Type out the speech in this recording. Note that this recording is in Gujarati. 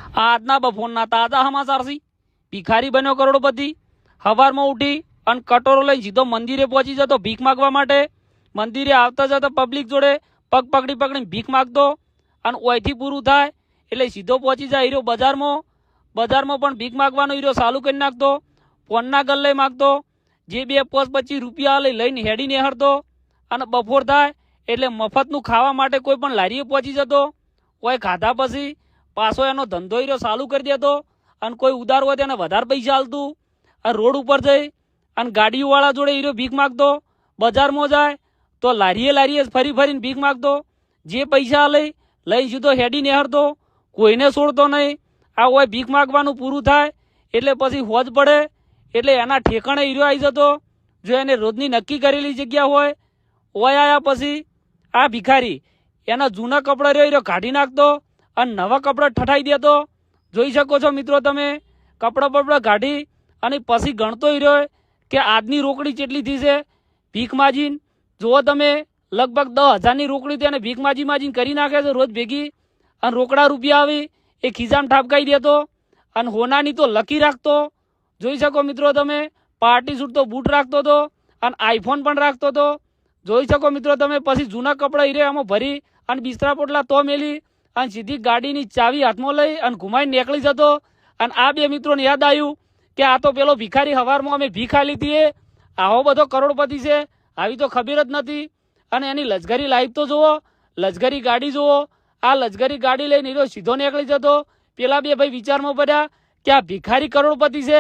આજના બપોરના તાજા સમાચાર છે। ભિખારી બન્યો કરોડપતિ। સવારમાં ઉઠી અને કટોરો લઈને સીધો મંદિરે પહોંચી જતો ભીખ માગવા માટે। મંદિરે આવતા જતા પબ્લિક જોડે પગ પકડી પકડીને ભીખ માગતો અને ઓયથી પૂરું થાય એટલે સીધો પહોંચી જાય હીરો બજારમાં। બજારમાં પણ ભીખ માગવાનો હીરો ચાલુ કરી નાખતો। ફોનના ગલ્લે માગતો। જે 2-25 રૂપિયા લઈને હેડીને હરતો અને બપોર થાય એટલે મફતનું ખાવા માટે કોઈ પણ લારીએ પહોંચી જતો। કોઈ ખાધા પછી પાછો એનો ધંધો હીરો ચાલુ કરી દેતો અને કોઈ ઉધાર હોય તેને વધારે પૈસા આલતું અને રોડ ઉપર જઈ અને ગાડીઓવાળા જોડે હીરો ભીખ માગતો। બજારમાં જાય તો લારીએ ફરી ફરીને ભીખ માગતો। જે પૈસા લઈ સીધો હેડીને હરતો, કોઈને છોડતો નહીં। આ હોય ભીખ માગવાનું પૂરું થાય એટલે પછી હોજ પડે એટલે એના ઠેકાણે હીરો આવી જતો। જો એને રોજની નક્કી કરેલી જગ્યા હોય આવ્યા પછી આ ભિખારી એના જૂના કપડા હીરો કાઢી નાખતો અને નવા કપડા ઠઠાઈ દેતો। જોઈ શકો છો મિત્રો તમે કપડા બપડા કાઢી અને પછી ગણતો હીરો કે આજની રોકડી કેટલી થઈ છે ભીખ માજીને। જુઓ તમે લગભગ 10,000ની રોકડી તેને ભીખ માજીને કરી નાખે છે રોજ ભેગી અને રોકડા રૂપિયા આવી એ ખિસ્સામાં ઠાપકાઈ દેતો અને હોનાની તો લકી રાખતો। જોઈ શકો મિત્રો તમે પાર્ટી સૂટ તો બૂટ રાખતો હતો અને આઈફોન પણ રાખતો હતો। જોઈ શકો મિત્રો તમે પછી જૂના કપડા હીરે આમાં ભરી અને બિસ્તરા પોટલા તો મેલી અને સીધી ગાડીની ચાવી હાથમાં લઈ અને ઘુમાઈને નીકળી જતો। અને આ બે મિત્રોને યાદ આવ્યું કે આ તો પેલો ભિખારી સવારમાં અમે ભીખ આલી હતી આવો બધો કરોડપતિ છે, આવી તો ખબર જ નથી। અને એની લશ્કરી લાઈફ તો જુઓ, લશ્કરી ગાડી જુઓ। આ લશ્કરી ગાડી લઈને હીરો સીધો નીકળી જતો। પેલા બે ભાઈ વિચારમાં પડ્યા કે આ ભિખારી કરોડપતિ છે